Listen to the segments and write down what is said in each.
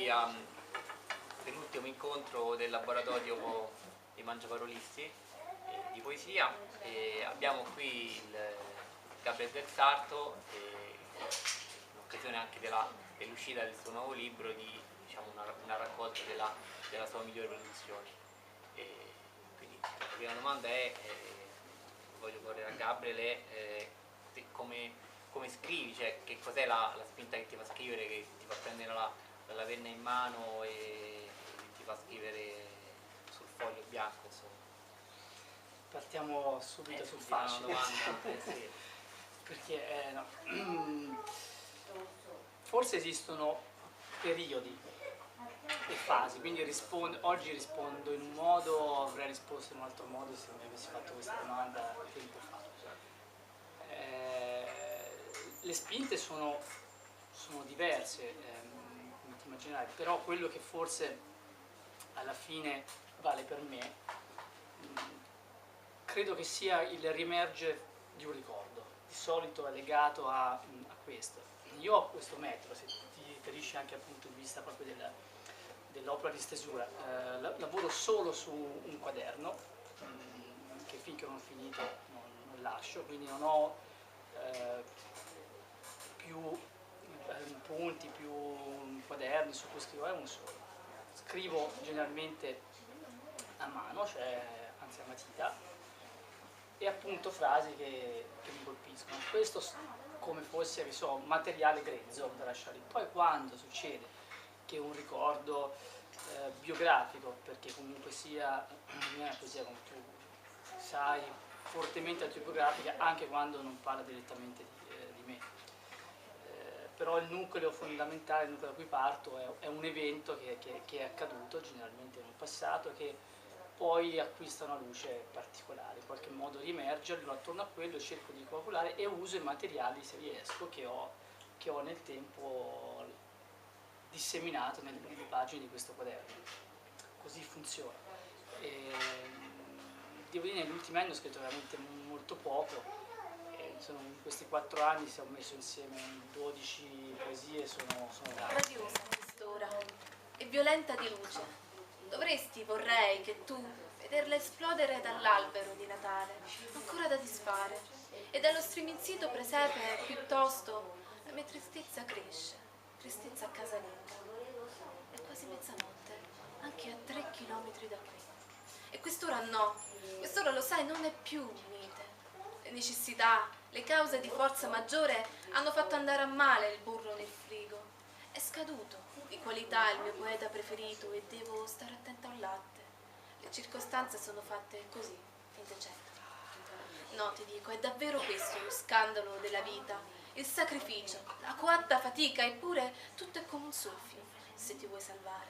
qui per l'ultimo incontro del laboratorio dei Mangiaparolisti di poesia e abbiamo qui il Gabriele Del Sarto, in occasione anche dell'uscita del suo nuovo libro, di diciamo, una raccolta della sua migliore produzione. Quindi la prima domanda è, voglio porre a Gabriele, come scrivi, cioè che cos'è la spinta che ti fa scrivere, che ti fa prendere la penna in mano e ti fa scrivere sul foglio bianco, insomma. Partiamo subito sul facile. Una domanda, sì. Perché no. Forse esistono periodi e fasi, quindi oggi rispondo in un modo, avrei risposto in un altro modo se mi avessi fatto questa domanda tempo fa. Le spinte sono diverse, come ti immaginerai, però quello che forse alla fine vale per me, credo che sia il riemergere di un ricordo, di solito è legato a questo. Io ho questo metodo, se ti riferisci anche dal punto di vista proprio dell'opera di stesura, lavoro solo su un quaderno, che finché non ho finito non lascio, quindi non ho più punti, più quaderni su cui scrivere, uno solo. Scrivo generalmente a mano, cioè anzi a matita, e appunto frasi che mi colpiscono. Questo come fosse, che so, materiale grezzo da lasciare lì. Poi quando succede che un ricordo biografico, perché comunque sia la mia poesia, come tu sai, fortemente autobiografica, anche quando non parla direttamente di me. Però il nucleo fondamentale, il nucleo da cui parto è un evento che è accaduto generalmente nel passato, che poi acquista una luce particolare, in qualche modo riemerge, allora attorno a quello cerco di coagulare e uso i materiali, se riesco, che ho nel tempo disseminato nelle pagine di questo quaderno. Così funziona. Devo dire, negli ultimi anni ho scritto veramente molto poco. In questi 4 anni, se ho messo insieme 12 poesie, sono radiosa quest'ora e violenta di luce. Dovresti, vorrei, che tu vederla esplodere dall'albero di Natale, ancora da disfare, e dallo striminzito presepe piuttosto la mia tristezza cresce, tristezza casalinga. È quasi mezzanotte, anche a 3 chilometri da qui. E quest'ora no, quest'ora lo sai, non è più mite. Le necessità, le cause di forza maggiore hanno fatto andare a male il burro nel frigo. È scaduto di qualità il mio poeta preferito e devo stare attenta al latte. Le circostanze sono fatte così, indecente. No, ti dico, è davvero questo lo scandalo della vita, il sacrificio, la coatta fatica, eppure tutto è come un soffio, se ti vuoi salvare.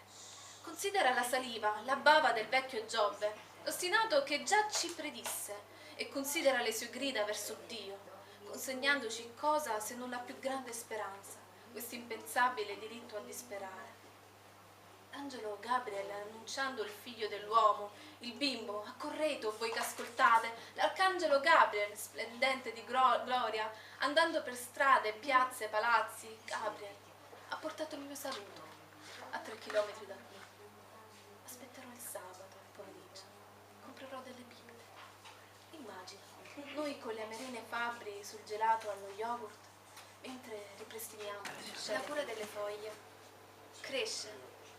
Considera la saliva, la bava del vecchio Giobbe, l'ostinato che già ci predisse, e considera le sue grida verso Dio, consegnandoci cosa se non la più grande speranza, questo impensabile diritto a disperare. L'angelo Gabriel annunciando il figlio dell'uomo, il bimbo, accorrete voi che ascoltate, l'arcangelo Gabriel, splendente di gloria, andando per strade, piazze, palazzi, Gabriel, ha portato il mio saluto, a 3 chilometri da qui. Aspetterò il sabato, pomeriggio, comprerò delle bibite. Immagina, noi con le amerine fabbri sul gelato allo yogurt, mentre ripristiniamo la cura delle foglie. Cresce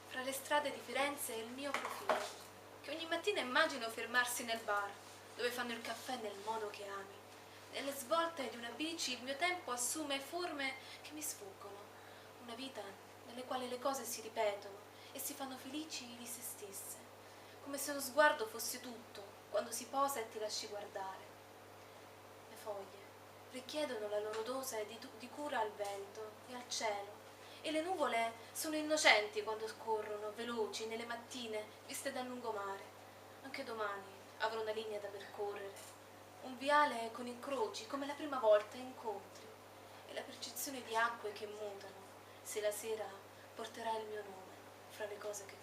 fra le strade di Firenze il mio profilo, che ogni mattina immagino fermarsi nel bar, dove fanno il caffè nel modo che ami. Nelle svolte di una bici il mio tempo assume forme che mi sfuggono, una vita nelle quali le cose si ripetono e si fanno felici di se stesse, come se uno sguardo fosse tutto, quando si posa e ti lasci guardare. Le foglie richiedono la loro dose di cura al vento e al cielo, e le nuvole sono innocenti quando scorrono, veloci, nelle mattine, viste dal lungomare. Anche domani avrò una linea da percorrere, un viale con incroci, come la prima volta, incontri, e la percezione di acque che mutano, se la sera porterà il mio nome fra le cose che